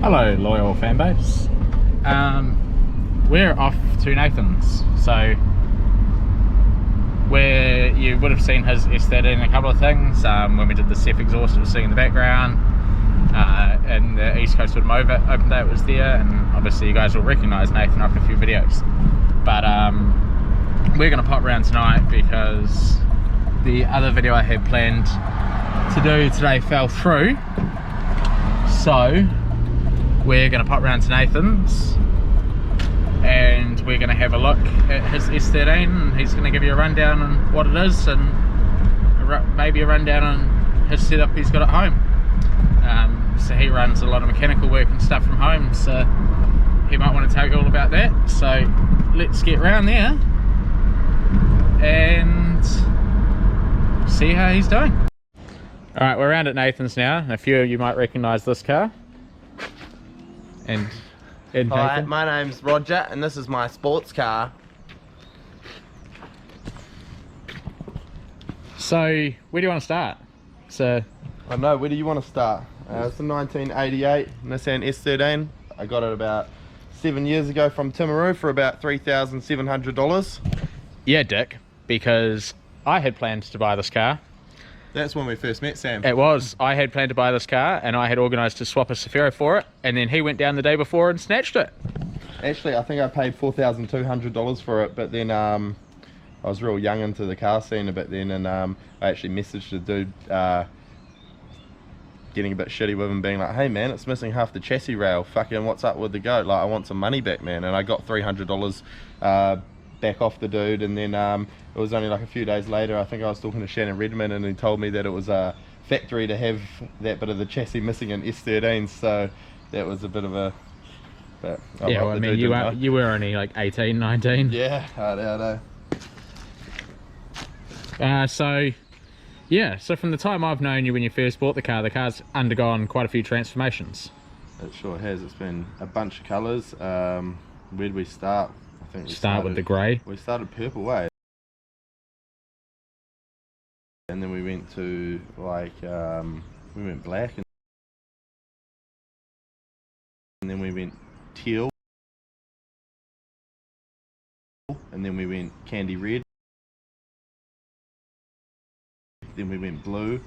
Hello loyal fan base. We're off to Nathan's, so where you would have seen his S13 in a couple of things. When we did the CEF exhaust, it was sitting in the background, and the East Coast Automotive open day, it was there, and obviously you guys will recognise Nathan after a few videos. But we're going to pop around tonight because the other video I had planned to do today fell through, so we're going to pop round to Nathan's and we're going to have a look at his S13, and he's going to give you a rundown on what it is and maybe a rundown on his setup he's got at home. So he runs a lot of mechanical work and stuff from home, so he might want to tell you all about that. So let's get round there and see how he's doing. Alright, we're around at Nathan's now, and a few of you might recognise this car. And hi, my name's Roger, and this is my sports car. So, where do you want to start? So, I don't know, where do you want to start? It's a 1988 Nissan S13. I got it about 7 years ago from Timaru for about $3,700. Yeah, Dick, because I had planned to buy this car. That's when we first met, Sam. It was. I had planned to buy this car, and I had organised to swap a Safiro for it, and then he went down the day before and snatched it. Actually, I think I paid $4,200 for it, but then I was real young into the car scene a bit then, and I actually messaged the dude getting a bit shitty with him, being like, hey man, it's missing half the chassis rail, fucking what's up with the goat, like I want some money back, man. And I got $300 back off the dude, and then it was only like a few days later, I think I was talking to Shannon Redmond, and he told me that it was a factory to have that bit of the chassis missing in S13, so that was a bit of a... But, yeah, well, I mean, you were only like 18, 19. Yeah, I know. So from the time I've known you when you first bought the car's undergone quite a few transformations. It sure has. It's been a bunch of colours. Where'd we start? I think we started with the grey. We started purple, eh? And then we went to like we went black, and then we went teal, and then we went candy red, then we went blue,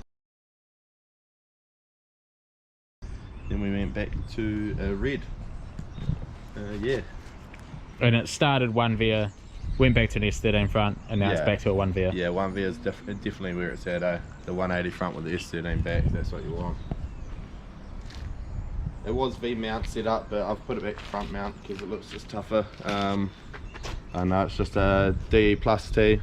then we went back to red. Yeah. And it started 1 went back to an S13 front, and now it's back to a 1 Yeah, 1 is definitely where it's at, eh? The 180 front with the S13 back, that's what you want. It was V-mount set up, but I've put it back to front mount because it looks just tougher. I know it's just a DE plus T.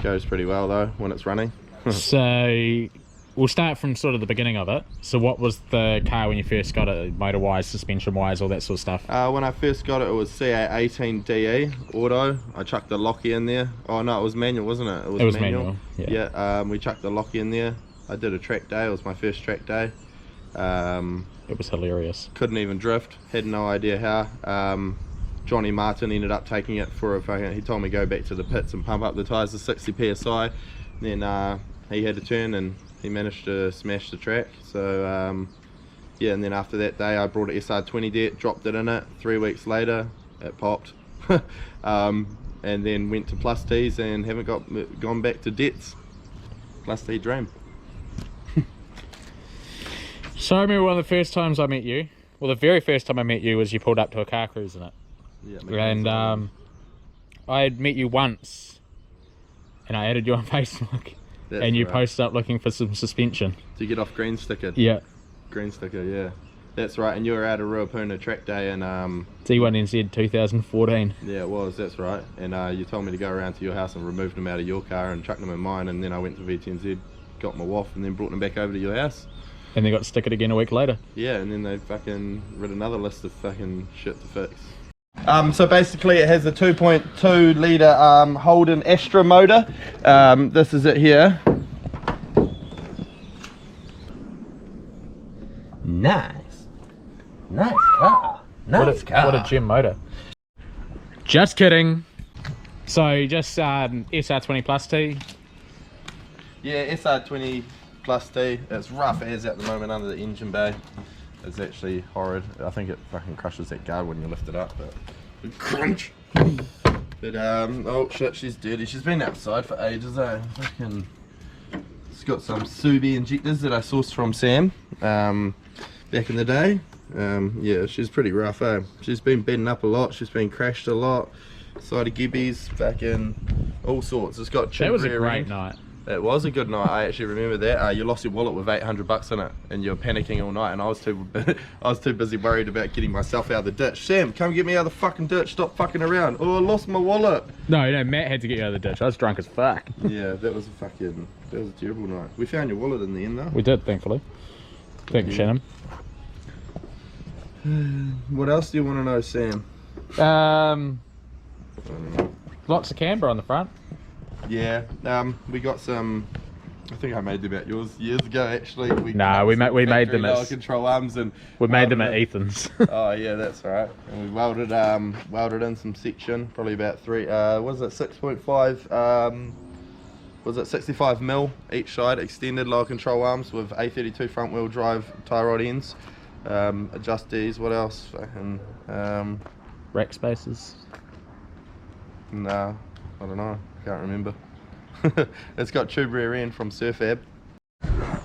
Goes pretty well though when it's running. So we'll start from sort of the beginning of it. So what was the car when you first got it, motor wise, suspension wise, all that sort of stuff? When I first got it, it was C18 DE auto. I chucked the locky in there. Oh no, it was manual, wasn't it? It was manual. Yeah, we chucked the locky in there. I did a track day. It was my first track day. It was hilarious. Couldn't even drift, had no idea how. Johnny Martin ended up taking it for he told me go back to the pits and pump up the tyres to 60 psi. Then he had to turn and he managed to smash the track. So yeah, and then after that day I brought an SR20 deck, dropped it in it. 3 weeks later it popped. And then went to plus T's and haven't gone back to debts. Plus T dream. So I remember one of the first times I met you, well the very first time I met you was you pulled up to a car cruise in it. Yeah, and I had met you once and I added you on Facebook. That's and you posted up looking for some suspension. To get off green sticker. Yeah. Green sticker, yeah. That's right, and you were out at Ruapuna track day and D1NZ 2014. Yeah, it was, that's right. And you told me to go around to your house and remove them out of your car and chuck them in mine, and then I went to VTNZ, got my WAF, and then brought them back over to your house. And they got stickered again a week later. Yeah, and then they fucking read another list of fucking shit to fix. So basically it has a 2.2 litre Holden Astra motor. This is it here. Nice car. What a gem motor. Just kidding. So just SR20 plus T. Yeah, SR20 plus T. It's rough as at the moment under the engine bay. is actually horrid. I think it fucking crushes that guard when you lift it up, but crunch. But oh shit, she's dirty. She's been outside for ages, eh? Fucking, it's got some Subi injectors that I sourced from Sam back in the day. Yeah, she's pretty rough, eh? She's been beaten up a lot. She's been crashed a lot. Side of gibbies, fucking all sorts. It's got. That was a great night. It was a good night. I actually remember that. You lost your wallet with $800 in it, and you were panicking all night. And I was too busy worried about getting myself out of the ditch. Sam, come get me out of the fucking ditch. Stop fucking around. Oh, I lost my wallet. No, Matt had to get you out of the ditch. I was drunk as fuck. Yeah, that was a terrible night. We found your wallet in the end, though. We did, thankfully. Thank you, Shannon. What else do you want to know, Sam? Lots of camber on the front. Yeah, we got some. I think I made them at yours years ago. Actually, we made them at at control arms, and we made them at Ethan's. Oh yeah, that's right. And we welded in some section, probably about 6.5. Was it 65 mil each side, extended lower control arms with A32 front wheel drive tie rod ends, adjustees. What else? Fucking rack spaces. No, I don't know. Can't remember. It's got tube rear end from Surfab.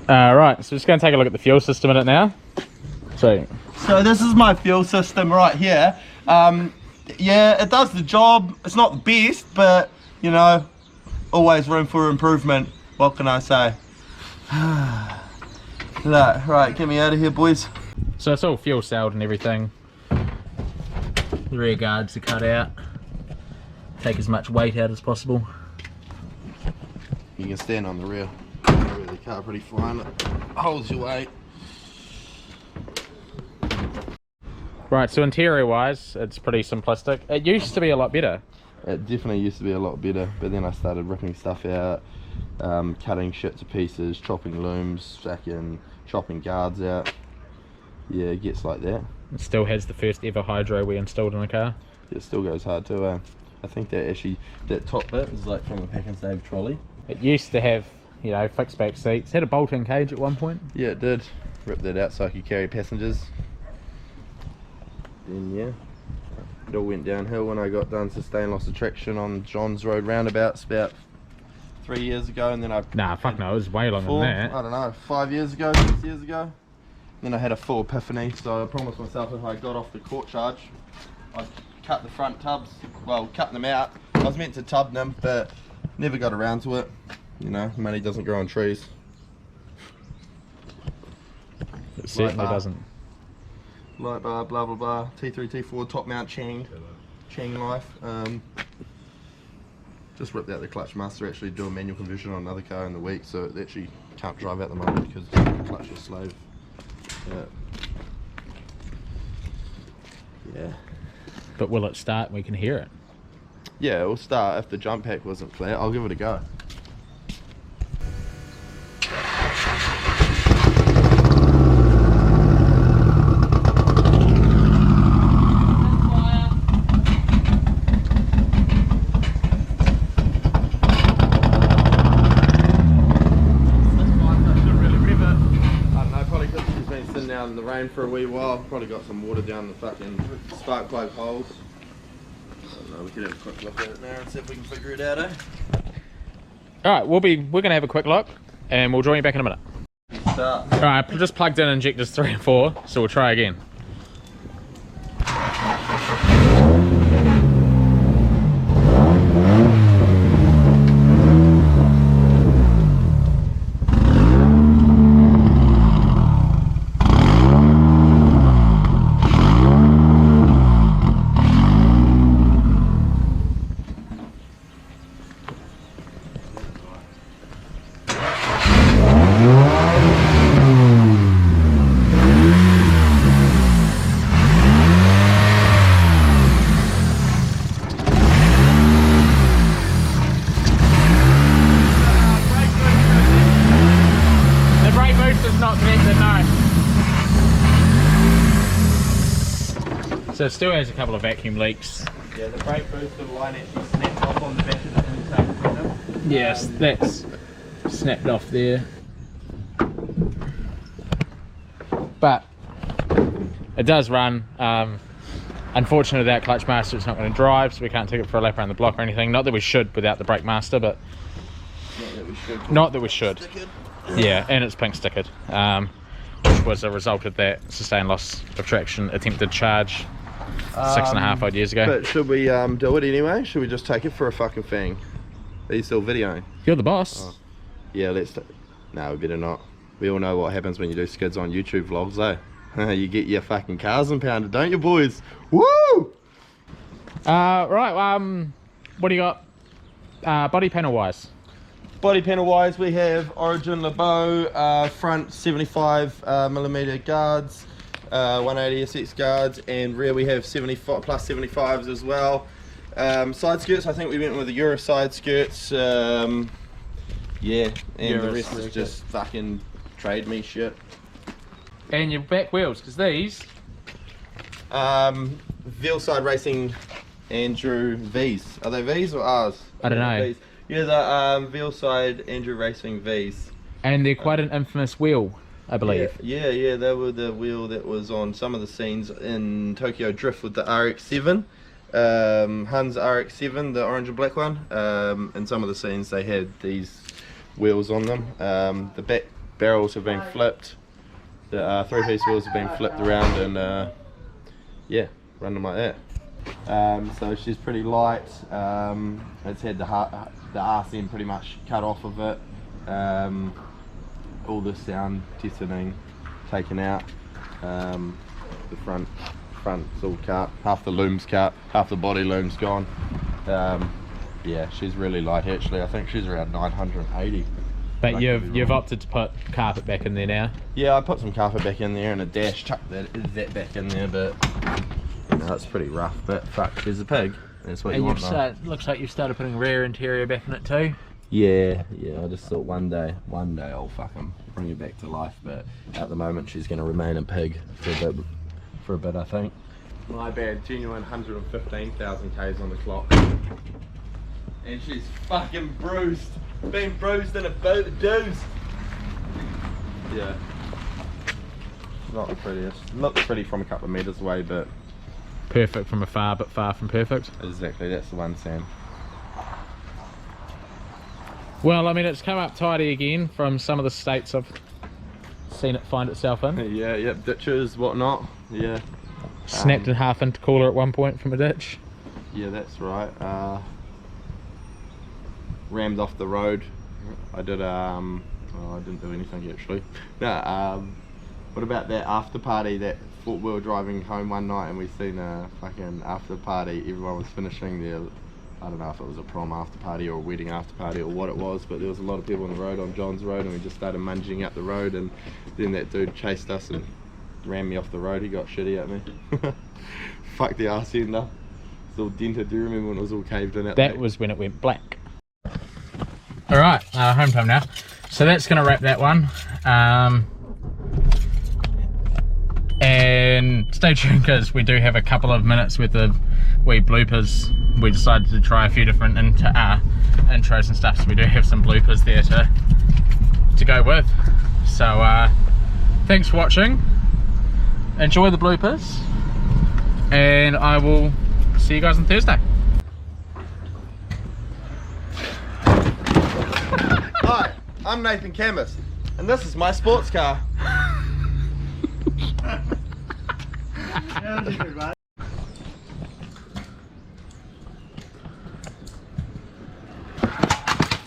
Right, so just going to take a look at the fuel system in it now. So this is my fuel system right here. Yeah, it does the job. It's not the best, but you know, always room for improvement. What can I say? Right, get me out of here, boys. So it's all fuel celled and everything. The rear guards are cut out. Take as much weight out as possible. You can stand on the rear of the car pretty fine. It holds your weight. Right, so interior wise, it's pretty simplistic. It used to be a lot better. It definitely used to be a lot better, but then I started ripping stuff out, cutting shit to pieces, chopping looms, chopping guards out. Yeah, it gets like that. It still has the first ever hydro we installed in the car. It still goes hard too, eh? I think that top bit is like from a pack and save trolley. It used to have, you know, fixed back seats. Had a bolt-in cage at one point. Yeah, it did. Ripped that out so I could carry passengers. Then yeah, it all went downhill when I got done sustained loss of traction on John's Road roundabouts about 3 years ago, and then I... Nah, fuck no, it was way longer than that. I don't know, 5 years ago, 6 years ago. Then I had a full epiphany, so I promised myself if I got off the court charge, I'd cut the front tubs, well, cut them out. I was meant to tub them, but never got around to it. You know, money doesn't grow on trees. It certainly doesn't. Light bar, blah blah blah. T3, T4, top mount chain life. Just ripped out the clutch master. Actually do a manual conversion on another car in the week, so it actually can't drive at the moment because the clutch is slave. Yeah. But will it start? We can hear it. Yeah, it will start. If the jump pack wasn't flat, I'll give it a go. In the rain for a wee while, probably got some water down the fucking spark plug holes. I don't know, we could have a quick look at it now and see if we can figure it out, eh? Alright, we're gonna have a quick look and we'll join you back in a minute. Start. Alright, just plugged in injectors 3 and 4, so we'll try again. So it still has a couple of vacuum leaks. Yeah, the brake booster line actually snapped off on the back of the intake window. Yes, that's snapped off there. But it does run. Unfortunately, without clutch master, it's not going to drive, so we can't take it for a lap around the block or anything. Not that we should without the brake master, but not that we should. Yeah, and it's pink stickered, which was a result of that sustained loss of traction attempted charge 6.5 odd years ago. But should we do it anyway? Should we just take it for a fucking thing? Are you still videoing? You're the boss. Oh. Yeah, no, we better not. We all know what happens when you do skids on YouTube vlogs, eh? You get your fucking cars impounded, don't you, boys? Woo! Right, what do you got body panel wise? Body panel wise, we have Origin LeBeau front 75mm guards, 180 SX guards, and rear we have 75 plus 75s as well. Side skirts, I think we went with the Euro side skirts. Yeah, and the rest is just fucking trade me shit. And your back wheels, because these Veilside Racing Andrew V's. Are they V's or R's? I don't know. V's. Yeah, the Veilside Andrew Racing V's. And they're quite an infamous wheel, I believe. Yeah, they were the wheel that was on some of the scenes in Tokyo Drift with the RX-7. Hun's RX-7, the orange and black one. In some of the scenes they had these wheels on them. The back barrels have been flipped. The three-piece wheels have been flipped around and yeah, run them like that. So she's pretty light. It's had the arse end pretty much cut off of it. All the sound deadening taken out. The front's all cut. Half the loom's cut. Half the body loom's gone. Yeah, she's really light actually. I think she's around 980. But you've opted to put carpet back in there now. Yeah, I put some carpet back in there and a dash, chucked that back in there, but you know, it's pretty rough. But fuck, she's a pig. That's what you want. Looks like you've started putting rear interior back in it too. Yeah. I just thought one day I'll fucking bring her back to life. But at the moment, she's going to remain a pig for a bit, I think. My bad, genuine 115,000 Ks on the clock, and she's fucking bruised. Been bruised in a boat of doos. Yeah. Not the prettiest. Looks pretty from a couple of metres away, but perfect from afar, but far from perfect. Exactly, that's the one, Sam. Well, I mean, it's come up tidy again from some of the states I've seen it find itself in. Yeah, ditches, whatnot. Yeah. Snapped in half intercooler at one point from a ditch. Yeah, that's right. Rammed off the road. I did I didn't do anything actually. No, what about that after party, that we were driving home one night and we seen a fucking after party, everyone was finishing their, I don't know if it was a prom after party or a wedding after party or what it was, but there was a lot of people on the road, on John's road, and we just started munging up the road, and then that dude chased us and ran me off the road. He got shitty at me. Fuck the arse end up. It's all dented. Do you remember when it was all caved in? That was when it went black. Alright, home time now. So that's going to wrap that one. And stay tuned because we do have a couple of minutes worth of wee bloopers. We decided to try a few different intros and stuff, so we do have some bloopers there to go with. So thanks for watching. Enjoy the bloopers, and I will see you guys on Thursday. Hi, I'm Nathan Camus, and this is my sports car.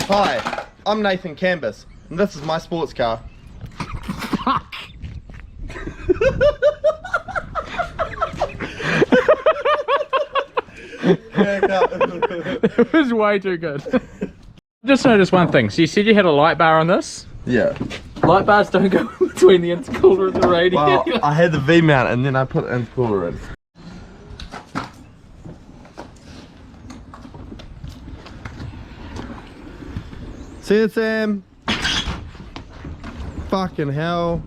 Hi, I'm Nathan Canvas, and this is my sports car. Fuck! It was way too good. Just noticed one thing. So you said you had a light bar on this? Yeah. Light bars don't go between the intercooler and the radiator. Well, I had the V mount and then I put the intercooler in. See you, Sam. Fucking hell.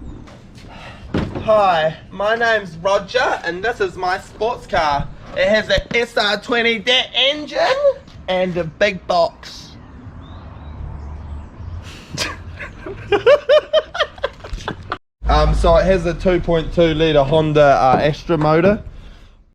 Hi, my name's Roger and this is my sports car. It has an SR20 DET engine and a big box. So it has a 2.2 litre Honda Astra motor.